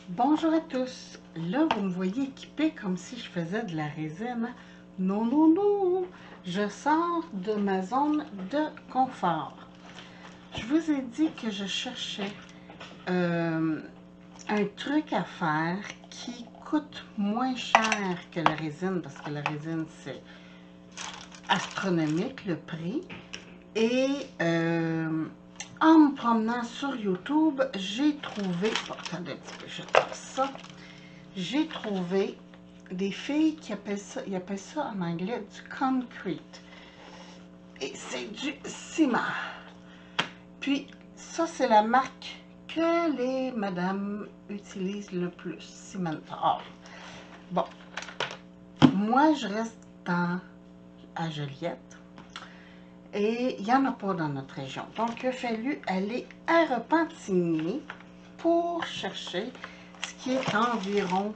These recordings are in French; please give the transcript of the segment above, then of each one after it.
Bonjour à tous. Là, vous me voyez équipée comme si je faisais de la résine. Non, non, non. Je sors de ma zone de confort. Je vous ai dit que je cherchais un truc à faire qui coûte moins cher que la résine, parce que la résine, c'est astronomique le prix. Et en me promenant sur YouTube, j'ai trouvé... Bon, attendez un petit peu, je tasse ça. J'ai trouvé des filles qui appellent ça, ils appellent ça en anglais du concrete. Et c'est du ciment. Puis, ça, c'est la marque que les madames utilisent le plus, Cimentor. Bon, moi, je reste à Joliette. Et il n'y en a pas dans notre région. Donc, il a fallu aller à Repentigny pour chercher ce qui est environ,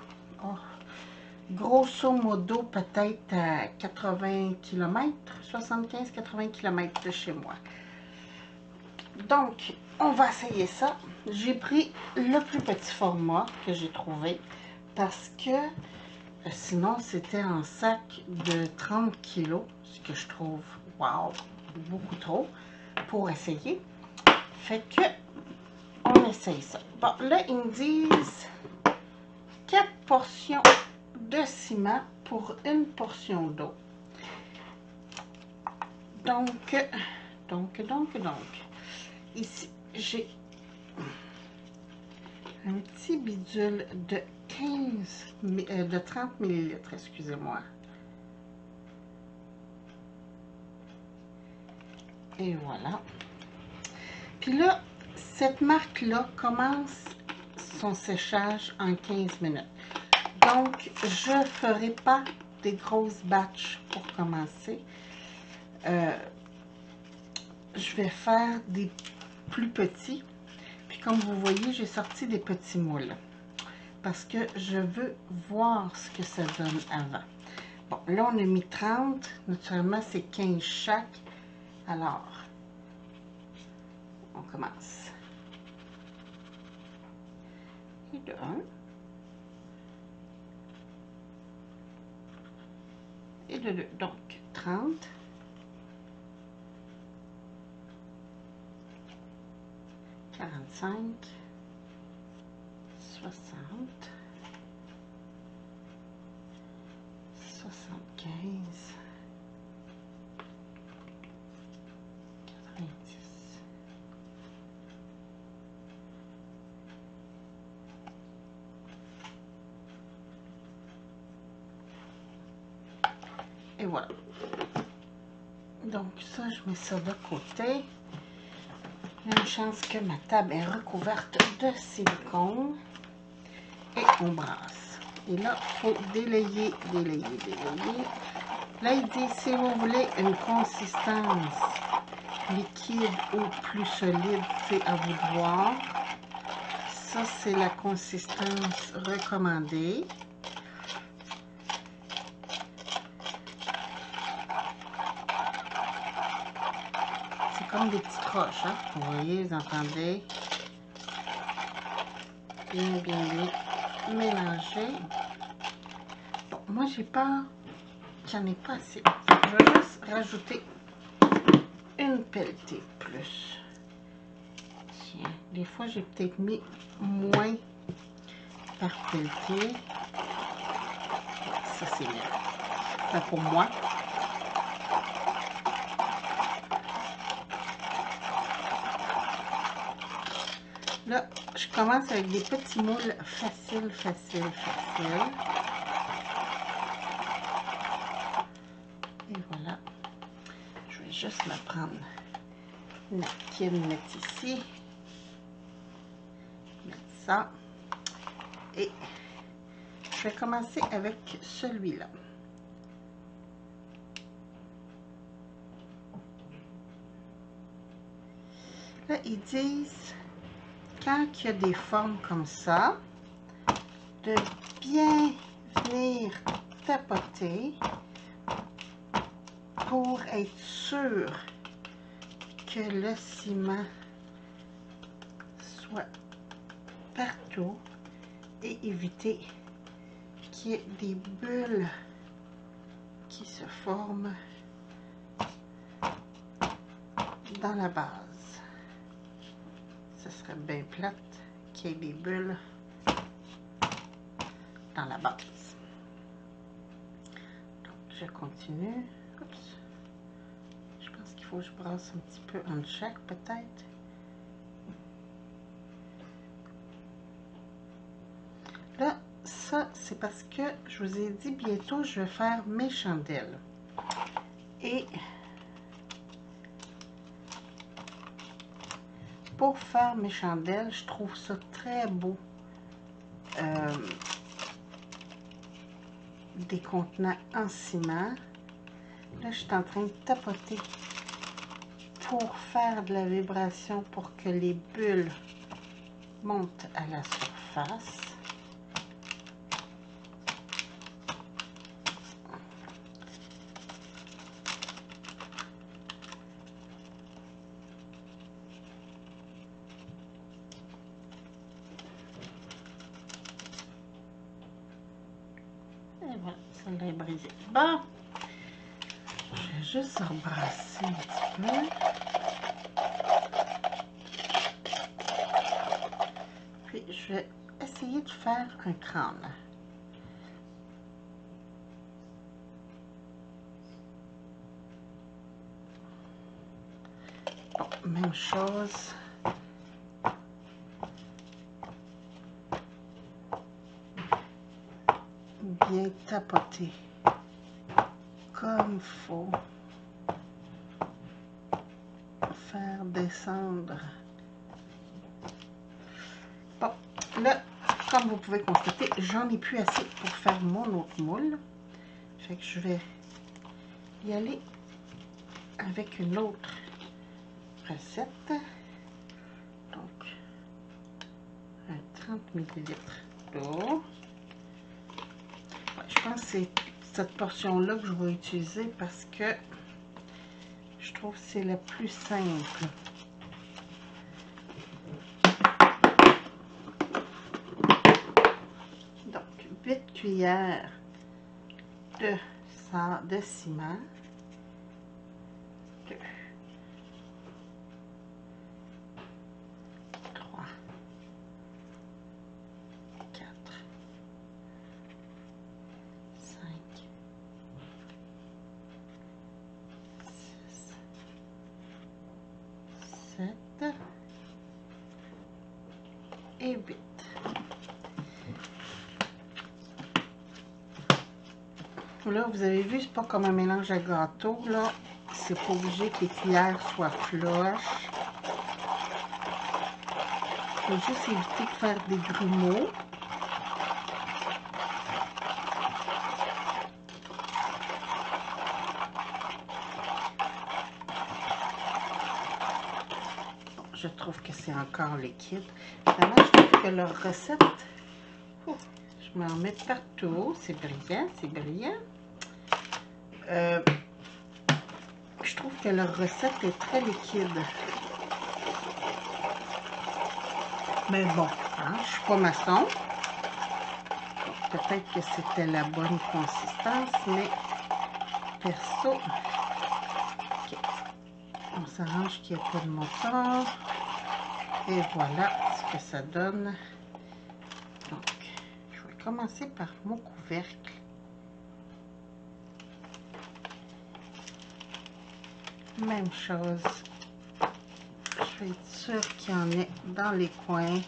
grosso modo, peut-être à 80 km, 75-80 km de chez moi. Donc, on va essayer ça. J'ai pris le plus petit format que j'ai trouvé parce que sinon, c'était en sac de 30 kg, ce que je trouve, wow, beaucoup trop pour essayer. Fait que, on essaye ça. Bon, là, ils me disent 4 portions de ciment pour une portion d'eau. Donc, ici, j'ai un petit bidule de 30 ml, excusez-moi. Et voilà. Puis là, cette marque-là commence son séchage en 15 minutes. Donc, je ne ferai pas des grosses batches pour commencer. Je vais faire des plus petits. Puis comme vous voyez, j'ai sorti des petits moules. Parce que je veux voir ce que ça donne avant. Bon, là, on a mis 30. Naturellement, c'est 15 chaque. Alors, on commence. Et de 1. Et de 2. Donc, 30. 45. 60. 75. 90. Et voilà. Donc ça, je mets ça de côté. Il y a une chance que ma table est recouverte de silicone. Et on brasse. Et là, il faut délayer, délayer, délayer. Là, il dit, si vous voulez une consistance liquide ou plus solide, c'est à vous de voir. Ça, c'est la consistance recommandée. C'est comme des petites roches, hein? Vous voyez, vous entendez? Bien, bien, bien mélangé. Bon, moi, j'ai peur qu'il n'y en ait pas assez. Je vais juste rajouter une pelletée de plus. Tiens, des fois, j'ai peut-être mis moins par pelletée. Ça, c'est bien. Enfin, pour moi. Là, je commence avec des petits moules faciles, faciles, faciles. Et voilà. Je vais juste me prendre une napkin, mettre ici. Mettre ça. Et je vais commencer avec celui-là. Là, ils disent, quand il y a des formes comme ça, de bien venir tapoter pour être sûr que le ciment soit partout et éviter qu'il y ait des bulles qui se forment dans la base. Ce serait bien plate qu'il y ait des bulles dans la base. Donc, je continue. Oups. Je pense qu'il faut que je brasse un petit peu en chaque, peut-être. Là, ça, c'est parce que je vous ai dit bientôt, je vais faire mes chandelles. Et pour faire mes chandelles, je trouve ça très beau. Des contenants en ciment. Là, je suis en train de tapoter pour faire de la vibration pour que les bulles montent à la surface. Et voilà, celle-là est brisée. Bon, je vais juste rebrasser un petit peu. Puis, je vais essayer de faire un crâne. Bon, même chose. Bien tapoter comme il faut. Faire descendre. Bon, là, comme vous pouvez constater, j'en ai plus assez pour faire mon autre moule. Fait que je vais y aller avec une autre recette. Donc, un 30 ml d'eau. Ouais, je pense que c'est cette portion-là que je vais utiliser parce que je trouve que c'est la plus simple. Donc, 8 cuillères de ciment. 2, 3, 4, 5, 6, 7 et 8. Là, vous avez vu, c'est pas comme un mélange à gâteau, là. C'est pas obligé que les cuillères soient flush. Il faut juste éviter de faire des grumeaux. Bon, je trouve que c'est encore liquide. Vraiment, je trouve que leur recette... je m'en mets partout. C'est brillant, c'est brillant. Je trouve que leur recette est très liquide. Mais bon, hein, je suis pas maçon. Peut-être que c'était la bonne consistance, mais perso, okay. On s'arrange qu'il n'y ait pas de moteur. Et voilà ce que ça donne. Donc, je vais commencer par mon couvercle. Même chose. Je vais être sûre qu'il y en ait dans les coins.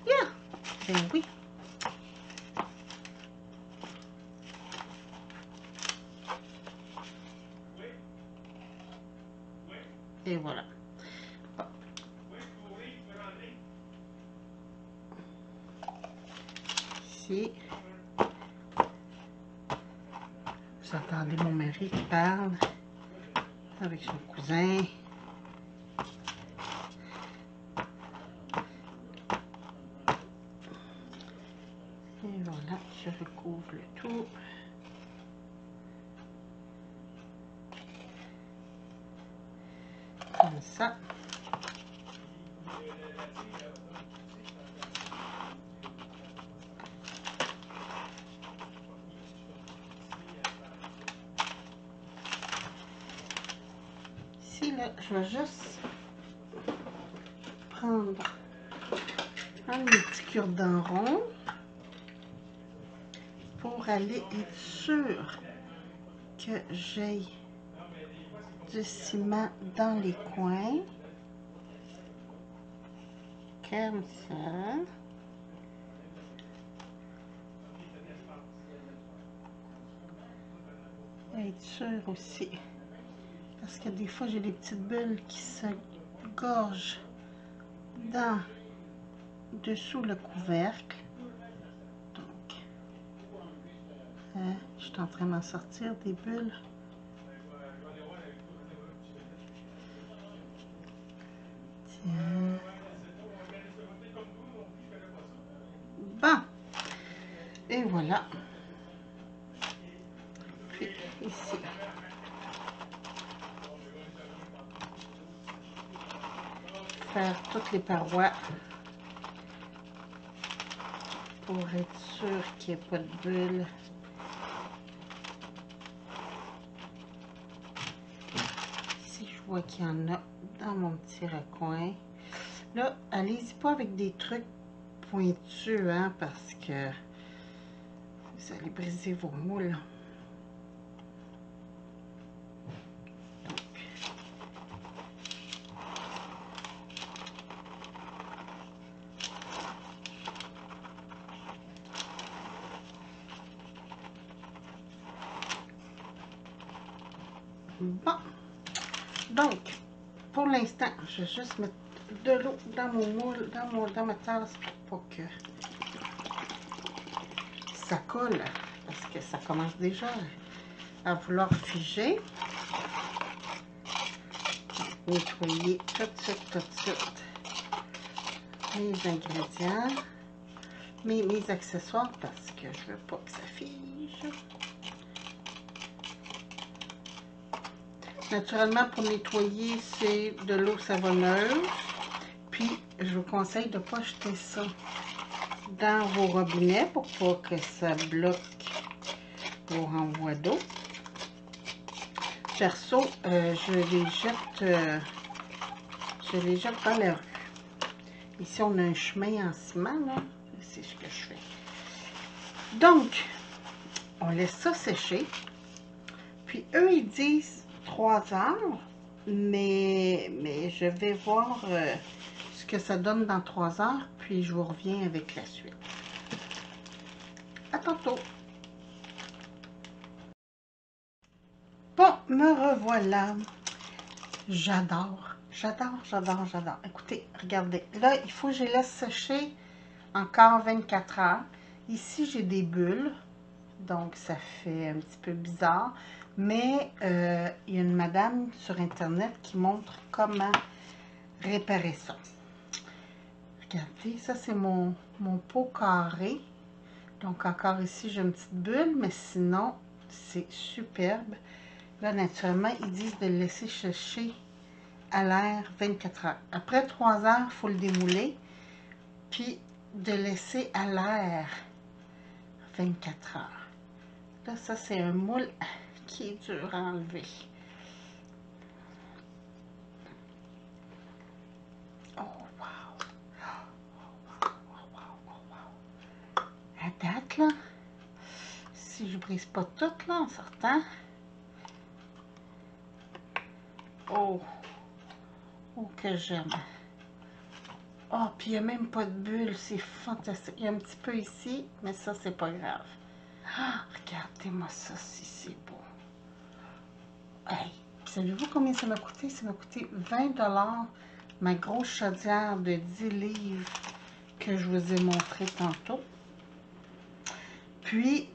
Yeah! Ben oui. Et voilà. Bon. Ici. Vous entendez mon mari qui parle avec son cousin. Et voilà, je recouvre le tout. Comme ça. Ici, là, je vais juste prendre mes petits cure-dents ronds pour aller être sûr que j'ai du ciment dans les coins. Comme ça. Être sûr aussi. Parce que des fois, j'ai des petites bulles qui se gorgent dans dessous le couvercle. Donc, je suis en train d'en sortir des bulles. Tiens. Bon. Et voilà. Puis ici. Faire toutes les parois pour être sûr qu'il n'y ait pas de bulles. Ici, je vois qu'il y en a dans mon petit recoin. Là, allez-y pas avec des trucs pointus, hein, parce que vous allez briser vos moules. Bon, donc, pour l'instant, je vais juste mettre de l'eau dans mon moule, dans ma tasse pour pas que ça colle, parce que ça commence déjà à vouloir figer. Nettoyer tout de suite mes ingrédients, mes accessoires, parce que je veux pas que ça fige. Naturellement, pour nettoyer, c'est de l'eau savonneuse. Puis, je vous conseille de ne pas jeter ça dans vos robinets pour pas que ça bloque vos renvois d'eau. Perso, je les jette dans la rue. Ici, on a un chemin en ciment, là. C'est ce que je fais. Donc, on laisse ça sécher. Puis, eux, ils disent 3 heures, mais je vais voir ce que ça donne dans 3 heures, puis je vous reviens avec la suite. À tantôt! Bon, me revoilà. J'adore. Écoutez, regardez. Là, il faut que je les laisse sécher encore 24 heures. Ici, j'ai des bulles, donc ça fait un petit peu bizarre. Mais il y a une madame sur Internet qui montre comment réparer ça. Regardez, ça c'est mon pot carré. Donc encore ici, j'ai une petite bulle, mais sinon, c'est superbe. Là, naturellement, ils disent de le laisser sécher à l'air 24 heures. Après 3 heures, il faut le démouler, puis de laisser à l'air 24 heures. Là, ça, c'est un moule qui est dur à enlever. Oh, wow! À date, là, si je brise pas tout, là, en sortant. Oh! Oh, que j'aime! Oh, puis il n'y a même pas de bulle, c'est fantastique. Il y a un petit peu ici, mais ça, c'est pas grave. Ah, regardez-moi ça, si c'est beau. Hey, savez-vous combien ça m'a coûté? Ça m'a coûté 20 $, ma grosse chaudière de 10 livres que je vous ai montré tantôt. Puis,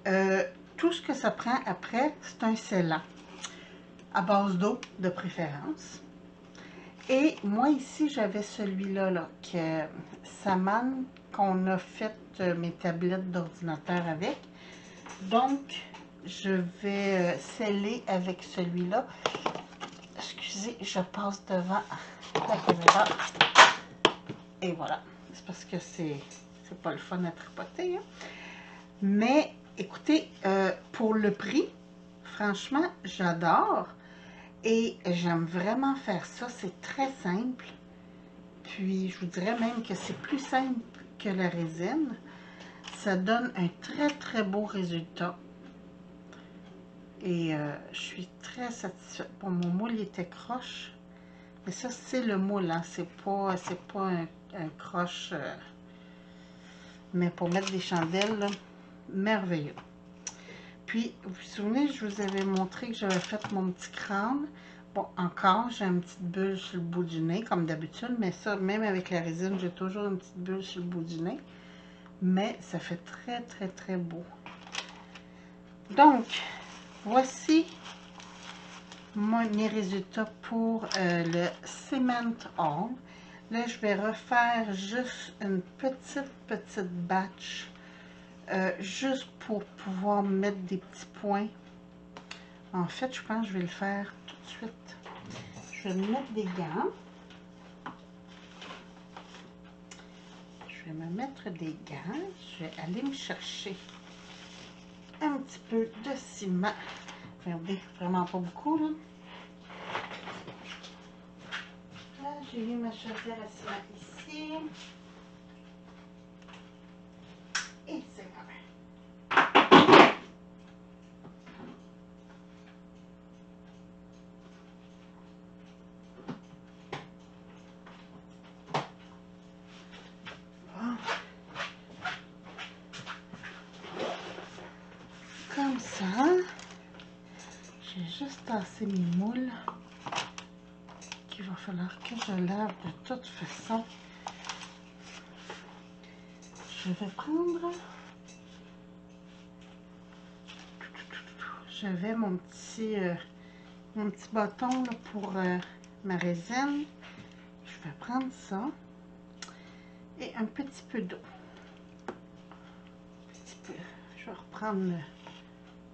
tout ce que ça prend après, c'est un scellant, à base d'eau de préférence. Et moi, ici, j'avais celui-là, là, que Saman, qu'on a fait mes tablettes d'ordinateur avec. Donc, je vais sceller avec celui-là. Excusez, je passe devant la caméra. Et voilà. C'est parce que c'est pas le fun à tripoter. Hein. Mais écoutez, pour le prix, franchement, j'adore. Et j'aime vraiment faire ça. C'est très simple. Puis, je vous dirais même que c'est plus simple que la résine. Ça donne un très, très beau résultat. Et je suis très satisfaite. Bon, mon moule, il était croche. Mais ça, c'est le moule, hein. C'est pas un croche. Mais pour mettre des chandelles, là, merveilleux. Puis, vous vous souvenez, je vous avais montré que j'avais fait mon petit crâne. Bon, encore, j'ai une petite bulle sur le bout du nez, comme d'habitude. Mais ça, même avec la résine, j'ai toujours une petite bulle sur le bout du nez. Mais ça fait très, très, très beau. Donc, voici mes résultats pour le Cement All. Là, je vais refaire juste une petite batch. Juste pour pouvoir mettre des petits points. En fait, je pense que je vais le faire tout de suite. Je vais me mettre des gants. Je vais me mettre des gants. Je vais aller me chercher un petit peu de ciment. Regardez, vraiment pas beaucoup, là. Là, j'ai eu ma chaudière à ciment ici. Et c'est bon. Comme ça, j'ai juste tassé mes moules qu'il va falloir que je lave de toute façon. Je vais prendre, j'avais mon petit bâton là, pour ma résine. Je vais prendre ça et un petit peu d'eau. Je vais reprendre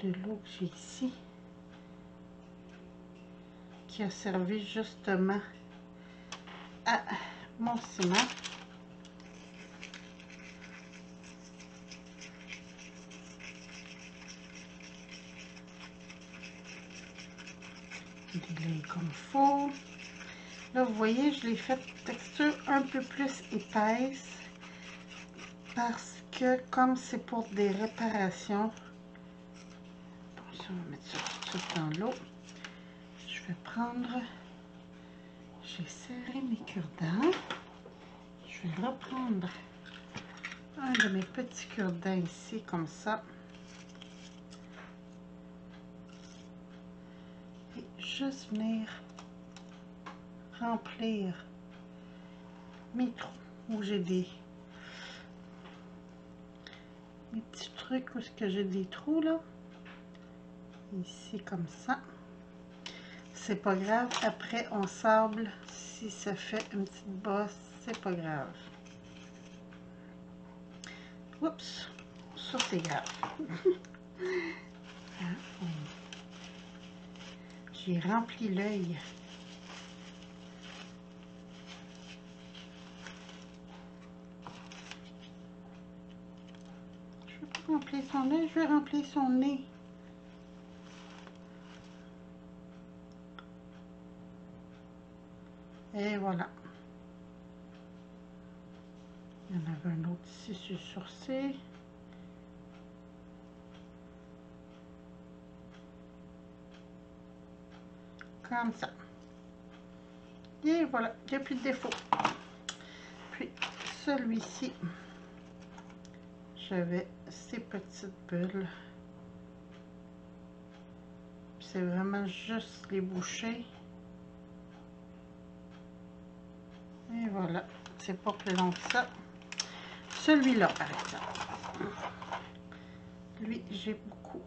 de l'eau que j'ai ici, qui a servi justement à mon ciment. Délayer comme il faut. Là, vous voyez, je l'ai fait texture un peu plus épaisse parce que comme c'est pour des réparations, bon, ça, on va mettre ça tout de suite dans l'eau. Je vais prendre, j'ai serré mes cure-dents. Je vais reprendre un de mes petits cure-dents ici, comme ça. Et juste venir remplir mes trous où j'ai mes petits trucs où j'ai des trous là. Ici, comme ça. C'est pas grave. Après, on sable. Si ça fait une petite bosse, c'est pas grave. Oups, ça c'est grave. J'ai rempli l'œil. Je vais pas remplir son œil, je vais remplir son nez. Et voilà. Il y en avait un autre ici sur le sourcil. Comme ça. Et voilà, il n'y a plus de défaut. Puis celui-ci, j'avais ces petites bulles. C'est vraiment juste les boucher. Et voilà, c'est pas plus long que ça. Celui-là, par exemple. Lui, j'ai beaucoup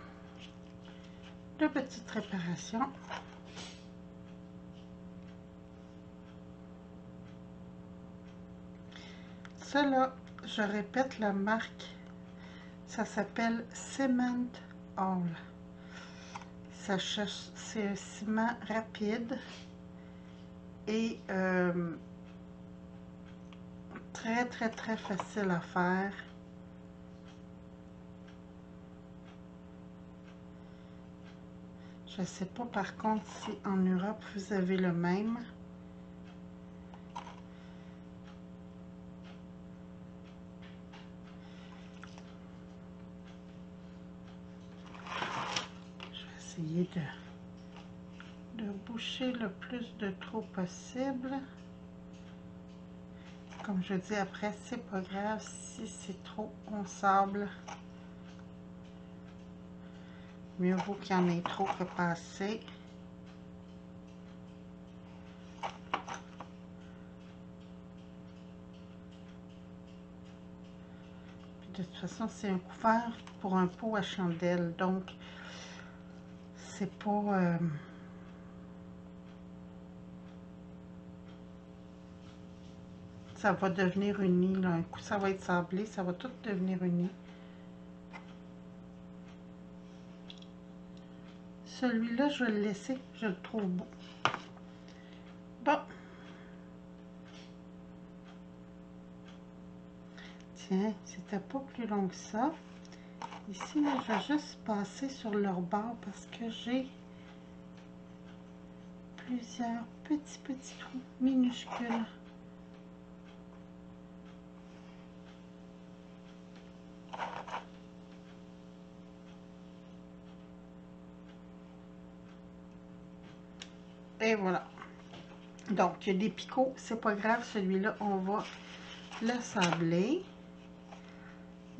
de petites réparations. Cela, je répète la marque, ça s'appelle Cement All. C'est un ciment rapide et Très, très, très facile à faire. Je ne sais pas par contre si en Europe vous avez le même. Je vais essayer de boucher le plus de trous possible. Comme je dis après, c'est pas grave si c'est trop en sable. Mieux vaut qu'il y en ait trop que pas assez. De toute façon, c'est un couvert pour un pot à chandelle, donc c'est pas... ça va devenir uni, là. Un coup, ça va être sablé, ça va tout devenir uni. Celui-là, je vais le laisser, je le trouve beau. Bon. Tiens, c'était pas plus long que ça. Ici, là, je vais juste passer sur leur bord parce que j'ai plusieurs petits trous minuscules. Et voilà. Donc, il y a des picots, c'est pas grave, celui-là, on va le sabler.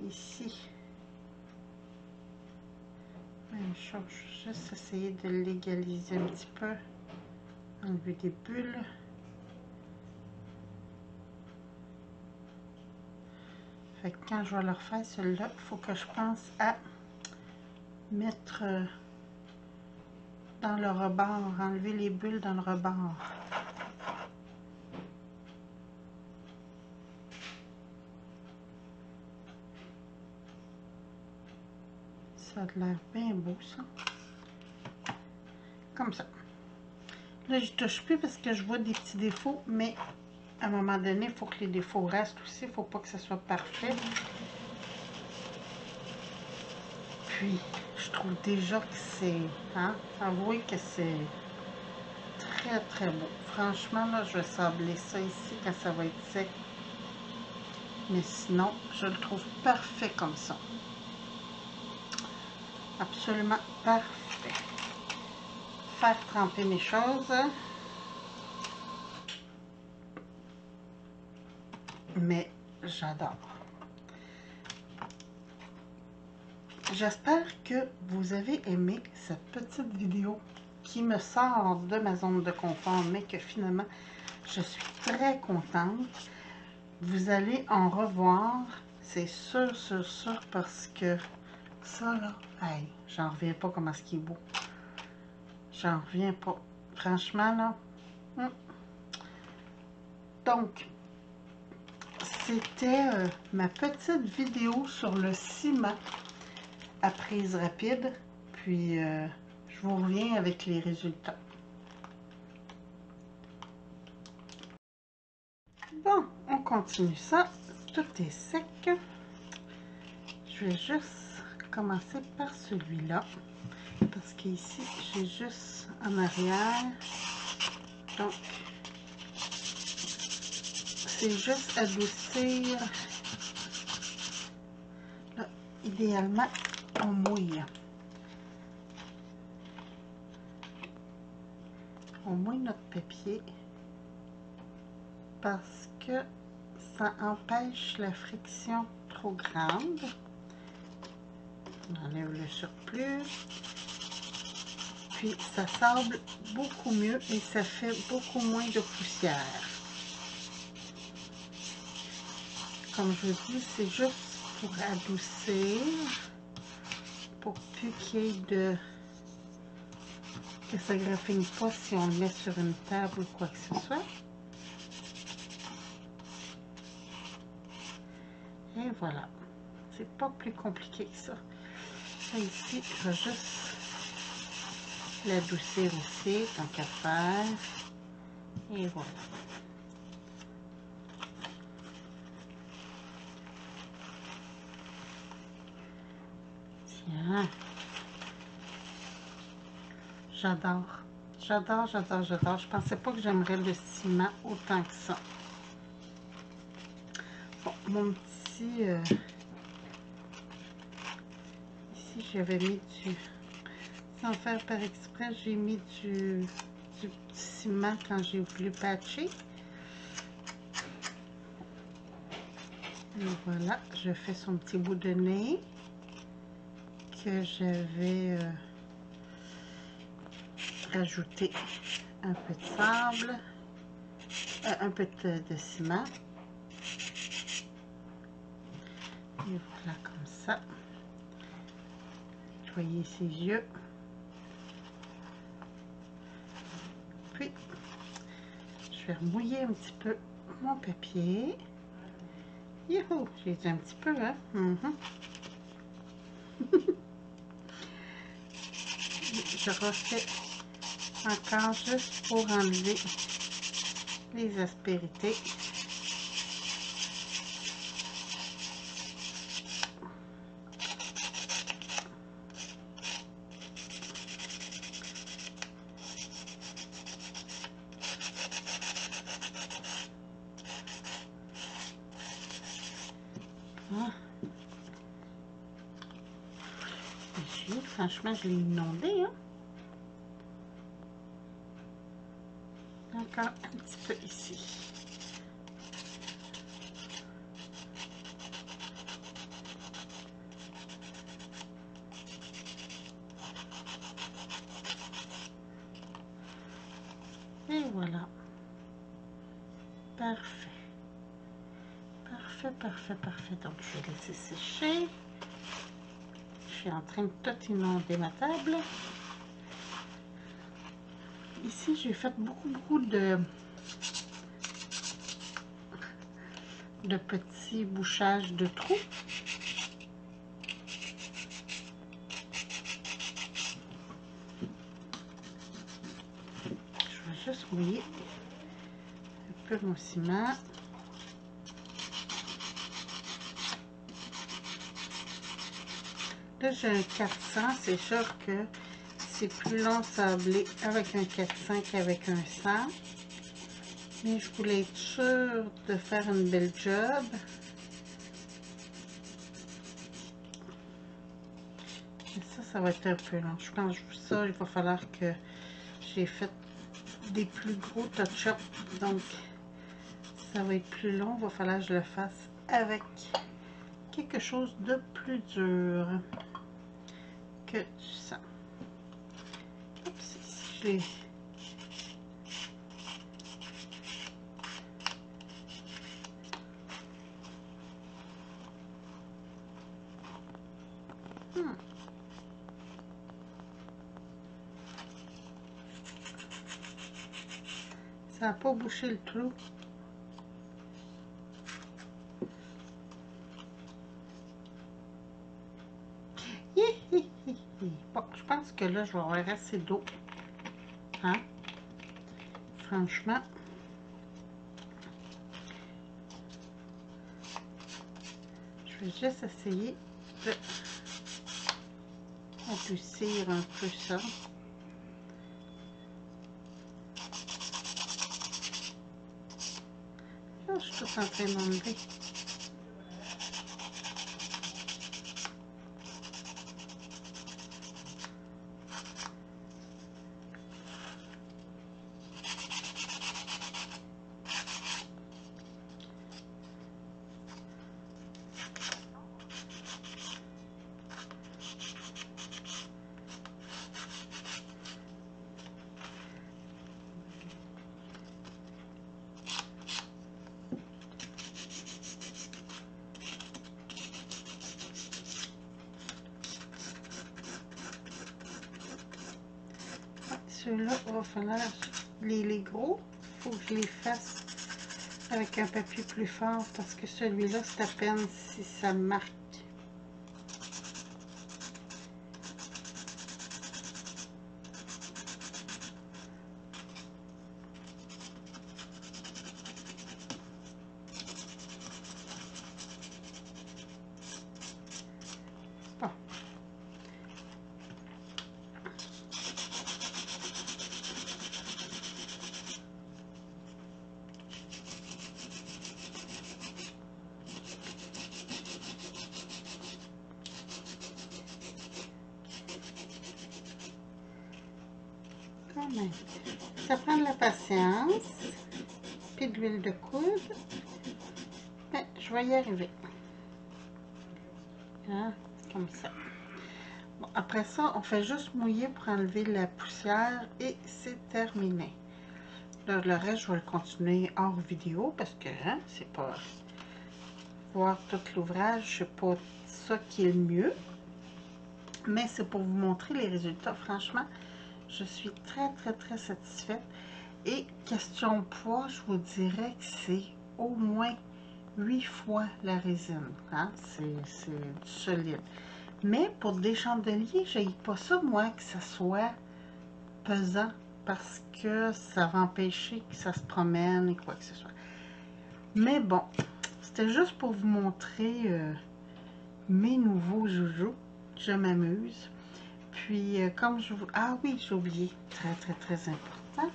Ici. Même chose, je vais juste essayer de l'égaliser un petit peu. Enlever des bulles. Fait que quand je vais leur faire celui-là, il faut que je pense à mettre dans le rebord, enlever les bulles dans le rebord. Ça a l'air bien beau, ça. Comme ça. Là, je touche plus parce que je vois des petits défauts, mais à un moment donné, il faut que les défauts restent aussi. Il ne faut pas que ça soit parfait. Puis, je trouve déjà que c'est... Hein? Avouez que c'est très, très beau. Franchement, là, je vais sabler ça ici quand ça va être sec. Mais sinon, je le trouve parfait comme ça. Absolument parfait. Faire tremper mes choses. Mais j'adore. J'espère que vous avez aimé cette petite vidéo qui me sort de ma zone de confort, mais que finalement, je suis très contente. Vous allez en revoir, c'est sûr, parce que ça, là, hey, j'en reviens pas comment est-ce qu'il est beau. J'en reviens pas. Franchement, là. Donc, c'était ma petite vidéo sur le ciment à prise rapide. Puis, je vous reviens avec les résultats. Bon, on continue ça. Tout est sec. Je vais juste commencer par celui-là. Parce qu'ici, j'ai juste en arrière. Donc, c'est juste adoucir. Là, idéalement, on mouille. On mouille notre papier parce que ça empêche la friction trop grande. On enlève le surplus. Puis ça sable beaucoup mieux et ça fait beaucoup moins de poussière. Comme je vous dis, c'est juste pour adoucir, pour plus qu'il y ait de... que ça graffine pas si on le met sur une table ou quoi que ce soit. Et voilà. C'est pas plus compliqué que ça. Ça ici, je vais juste l'adoucir aussi, tant qu'à faire. Et voilà. Bien. J'adore. J'adore, j'adore, j'adore. Je pensais pas que j'aimerais le ciment autant que ça. Bon, mon petit... ici, j'avais mis du... Sans faire par exprès, j'ai mis du petit ciment quand j'ai voulu patcher. Et voilà, je fais son petit bout de nez que j'avais rajouté un peu de sable, un peu de ciment. Et voilà, comme ça. Nettoyer ses yeux. Puis, je vais remouiller un petit peu mon papier. Youhou, j'ai dit un petit peu, hein? Je refais encore juste pour enlever les aspérités. Ah. Franchement, je l'ai inondé, hein? Encore un petit peu ici. Et voilà. Parfait. Parfait, parfait, parfait. Donc, je vais laisser sécher. Je suis en train de tout inonder ma table. Ici, j'ai fait beaucoup de petits bouchages de trous. Je vais juste mouiller un peu mon ciment. Là, j'ai un 400. C'est sûr que c'est plus long sablé avec un 400 qu'avec un 100. Mais je voulais être sûre de faire une belle job. Et ça va être un peu long. Je pense que ça, il va falloir que j'ai fait des plus gros touch-up. Donc, ça va être plus long. Il va falloir que je le fasse avec quelque chose de plus dur que du sang. Oups, ici, je l'ai... Ça n'a pas bouché le trou. Bon, je pense que là, je vais avoir assez d'eau. Hein? Franchement. Je vais juste essayer de adoucir un peu ça. Là, je suis tout en train d'enlever. Ceux-là, il va falloir, les gros, il faut que je les fasse avec un papier plus fort parce que celui-là, c'est à peine si ça marque. Bon. quand même. Ça prend de la patience, puis de l'huile de coude. Mais je vais y arriver. Hein, comme ça. Bon, après ça, on fait juste mouiller pour enlever la poussière et c'est terminé. Là, le reste, je vais le continuer hors vidéo parce que hein, c'est pas voir tout l'ouvrage, c'est pas ça qui est le mieux. Mais c'est pour vous montrer les résultats. Franchement, je suis très satisfaite. Et question poids, je vous dirais que c'est au moins 8 fois la résine. Hein? C'est du solide. Mais pour des chandeliers, je n'ai pas ça, moi, que ça soit pesant parce que ça va empêcher que ça se promène et quoi que ce soit. Mais bon, c'était juste pour vous montrer mes nouveaux joujoux. Je m'amuse. Puis, comme je vous... Ah oui, j'ai oublié. Très important.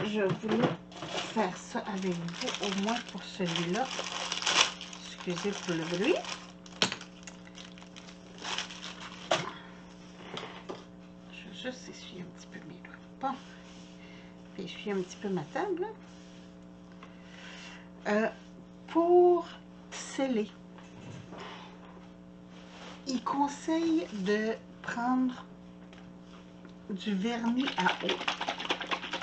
Je voulais faire ça avec vous, au moins pour celui-là. Excusez pour le bruit. Je vais juste essuyer un petit peu mes doigts. Bon. Puis, essuyer un petit peu ma table. Pour sceller, il conseille de prendre du vernis à eau.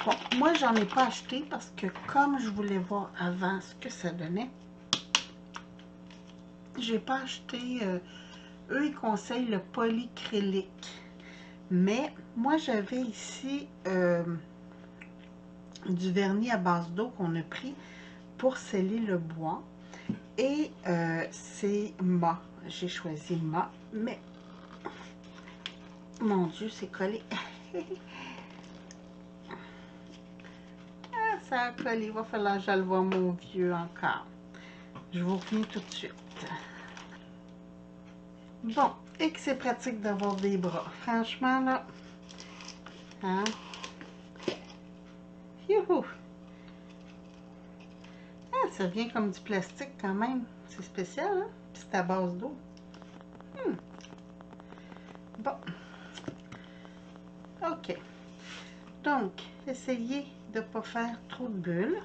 Bon, moi, j'en ai pas acheté parce que comme je voulais voir avant ce que ça donnait, j'ai pas acheté. Eux, ils conseillent le polycrylique. Mais moi, j'avais ici du vernis à base d'eau qu'on a pris pour sceller le bois. Et c'est Ma. J'ai choisi Ma, mais mon Dieu, c'est collé. Ah, ça a collé. Il va falloir que je le vois, mon vieux, encore. Je vous reviens tout de suite. Bon, et que c'est pratique d'avoir des bras. Franchement, là. Hein? Youhou! Ah, ça vient comme du plastique quand même. C'est spécial, hein? Puis c'est à base d'eau. Bon. OK. Donc, essayez de ne pas faire trop de bulles.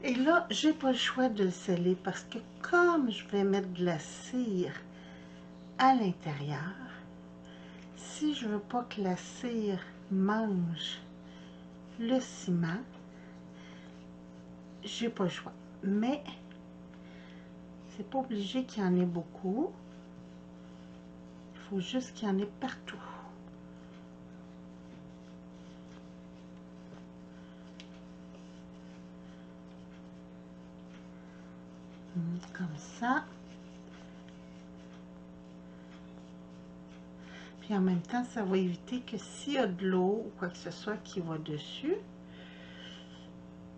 Et là, j'ai pas le choix de le sceller parce que comme je vais mettre de la cire à l'intérieur, si je veux pas que la cire mange le ciment, j'ai pas le choix. Mais c'est pas obligé qu'il y en ait beaucoup. Il faut juste qu'il y en ait partout. Comme ça. Puis en même temps, ça va éviter que s'il y a de l'eau ou quoi que ce soit qui va dessus,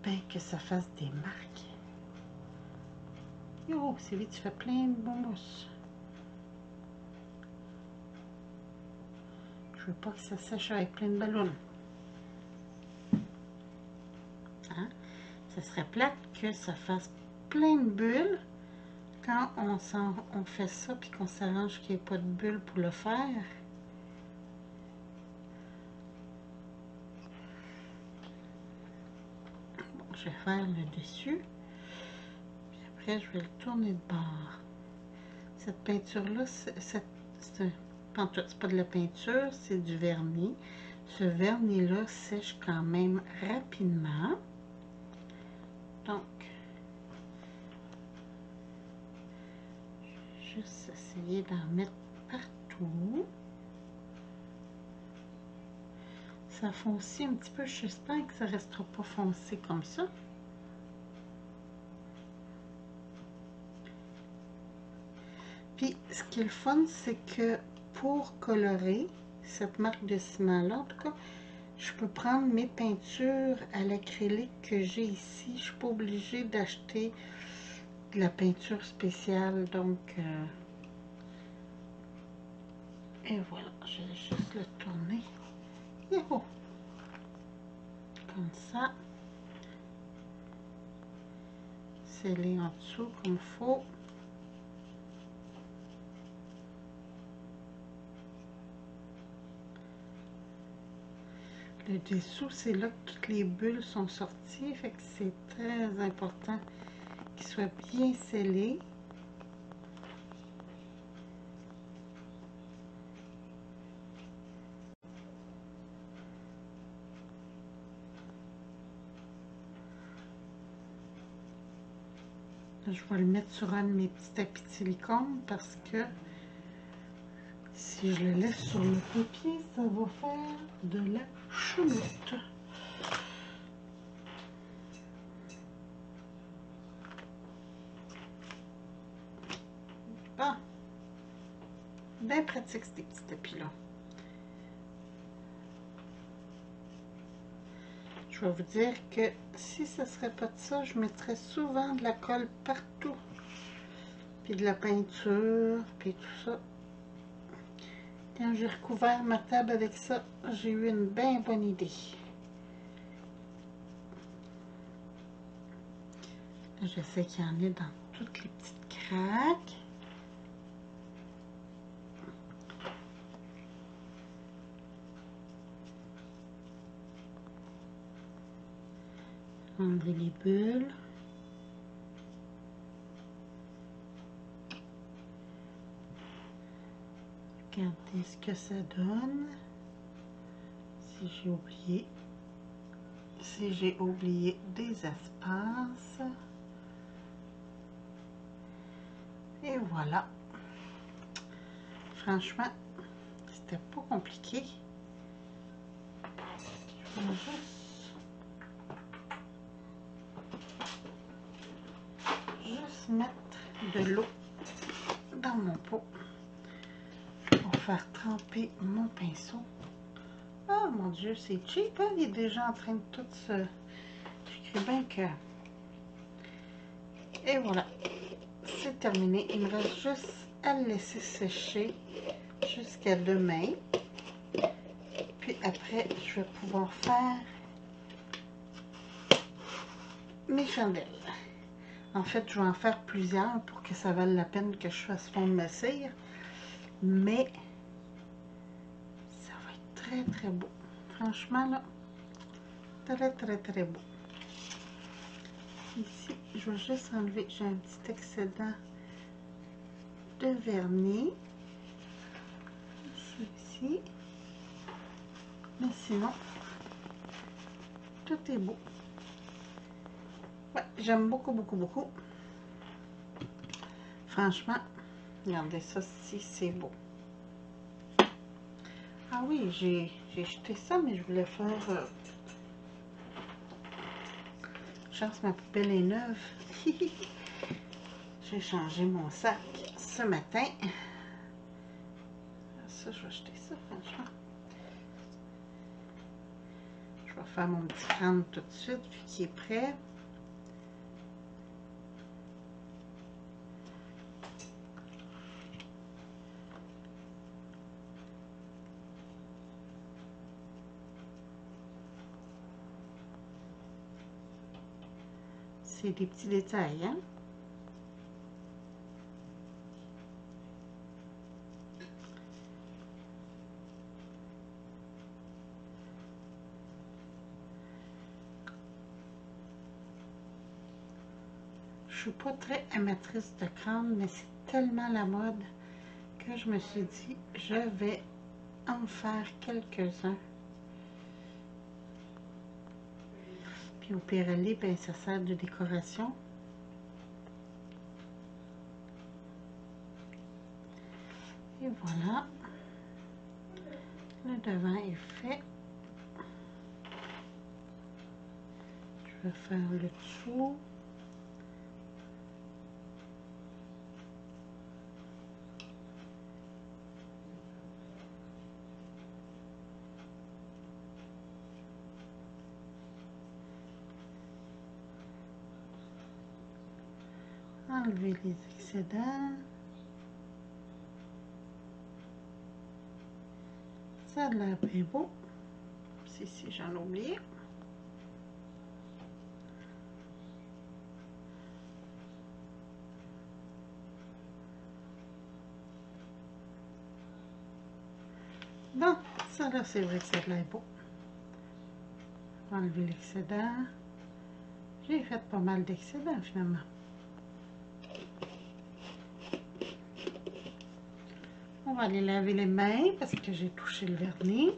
ben que ça fasse des marques. Yo, c'est vite, tu fais plein de bonbons. Je veux pas que ça sèche avec plein de ballons. Hein? Ça serait plate que ça fasse plein de bulles quand on fait ça puis qu'on s'arrange qu'il n'y ait pas de bulles pour le faire. Bon, je vais faire le dessus. Puis après, je vais le tourner de bord. Cette peinture-là, c'est pas de la peinture, c'est du vernis. Ce vernis-là sèche quand même rapidement. Donc, juste essayer d'en mettre partout. Ça foncé un petit peu, j'espère que ça ne restera pas foncé comme ça. Puis, ce qui est le fun, c'est que pour colorer cette marque de ciment-là, en tout cas, je peux prendre mes peintures à l'acrylique que j'ai ici. Je ne suis pas obligée d'acheter de la peinture spéciale. Donc, et voilà, je vais juste le tourner. Youhou! Comme ça. Sceller en dessous comme il faut. Le dessous, c'est là que toutes les bulles sont sorties. Fait que c'est très important qu'il soit bien scellé. Je vais le mettre sur un de mes petits tapis de silicone parce que si je le laisse sur le papier, ça va faire de la chenoute. Bon. Bien pratique ces petits tapis-là. Je vais vous dire que si ce ne serait pas de ça, je mettrais souvent de la colle partout. Puis de la peinture, puis tout ça. Quand j'ai recouvert ma table avec ça, j'ai eu une bien bonne idée. Je sais qu'il y en a dans toutes les petites craques. Enlever les bulles. Regardez ce que ça donne. Si j'ai oublié des espaces. Et voilà. Franchement, c'était pas compliqué. Je vais juste mettre de l'eau dans mon pot pour faire tremper mon pinceau. Oh mon Dieu, c'est cheap, hein? Il est déjà en train de tout se... J'écris bien que... Et voilà, c'est terminé. Il me reste juste à le laisser sécher jusqu'à demain. Puis après, je vais pouvoir faire mes chandelles. En fait, je vais en faire plusieurs pour que ça vaille la peine que je fasse fondre ma cire. Mais ça va être très très beau. Franchement, là, très très très beau. Ici, je vais juste enlever, j'ai un petit excédent de vernis. Ici. Mais sinon, tout est beau. Ouais, j'aime beaucoup, beaucoup, beaucoup. Franchement, regardez ça, si c'est beau. Ah oui, j'ai jeté ça, mais je voulais faire... Chance, ma poubelle est neuve. J'ai changé mon sac ce matin. Ça, je vais jeter ça, franchement. Je vais faire mon petit crâne tout de suite, vu qu'il est prêt. C'est des petits détails, hein? Je suis pas très amatrice de crâne, mais c'est tellement la mode que je me suis dit, je vais en faire quelques-uns. Puis au pire aller, ben, ça sert de décoration. Et voilà. Le devant est fait. Je vais faire le dessous. Enlever les excédents. Ça a l'air bien beau. Si j'en ai oublié. Bon, ça là, c'est vrai que ça a l'air beau. enlever l'excédent. J'ai fait pas mal d'excédent finalement. On va aller laver les mains parce que j'ai touché le vernis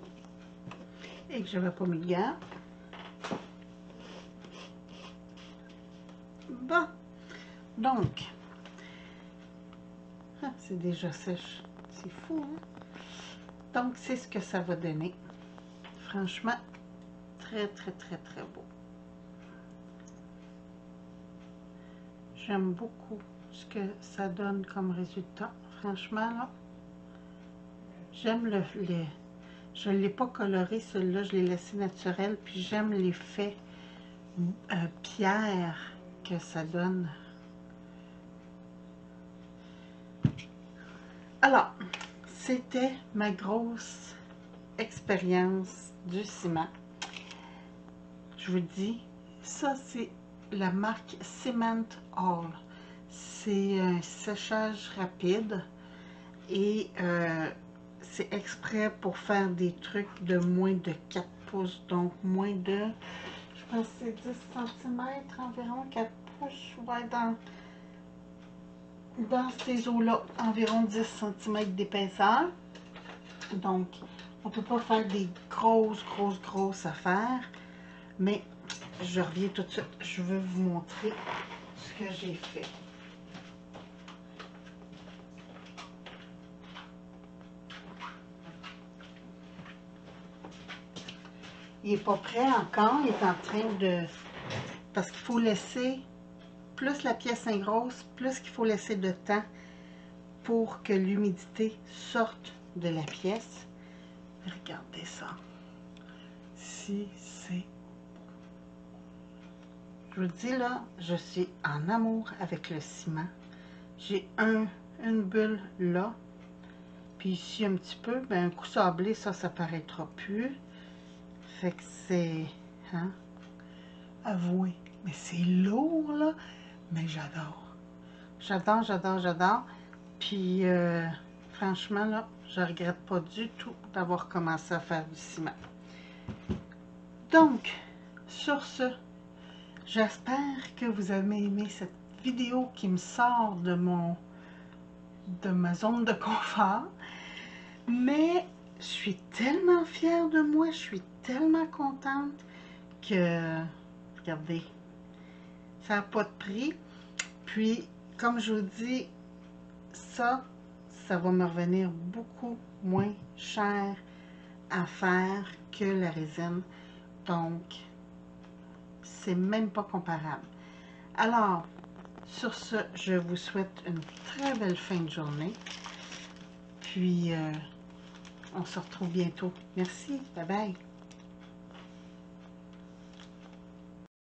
et que je n'avais pas mis de gants. Bon, donc, c'est déjà sèche, c'est fou, hein? Donc, c'est ce que ça va donner. Franchement, très, très, très, très beau. J'aime beaucoup ce que ça donne comme résultat. Franchement, là, j'aime je ne l'ai pas coloré, celui-là, je l'ai laissé naturel. Puis j'aime l'effet pierre que ça donne. Alors, c'était ma grosse expérience du ciment. Je vous dis, ça c'est la marque Cement All. C'est un séchage rapide et c'est exprès pour faire des trucs de moins de 4 pouces, donc moins de, je pense que c'est 10 cm environ, 4 pouces, ouais, dans ces eaux-là, environ 10 cm d'épaisseur. Donc, on ne peut pas faire des grosses affaires, mais je reviens tout de suite. Je veux vous montrer ce que j'ai fait. Il n'est pas prêt encore, il est en train de... Parce qu'il faut laisser, plus la pièce est grosse, plus qu'il faut laisser de temps pour que l'humidité sorte de la pièce. Regardez ça. Si c'est... Je vous dis là, je suis en amour avec le ciment. J'ai une bulle là, puis ici un petit peu, ben un coup sablé, ça paraîtra plus. Fait que c'est... Hein? Avouez. Mais c'est lourd, là. Mais j'adore. J'adore. Puis, franchement, là, je regrette pas du tout d'avoir commencé à faire du ciment. Donc, sur ce, j'espère que vous avez aimé cette vidéo qui me sort de ma zone de confort. Mais je suis tellement fière de moi, je suis tellement contente que, regardez, ça n'a pas de prix. Puis, comme je vous dis, ça va me revenir beaucoup moins cher à faire que la résine. Donc, c'est même pas comparable. Alors, sur ce, je vous souhaite une très belle fin de journée. Puis, on se retrouve bientôt. Merci. Bye bye.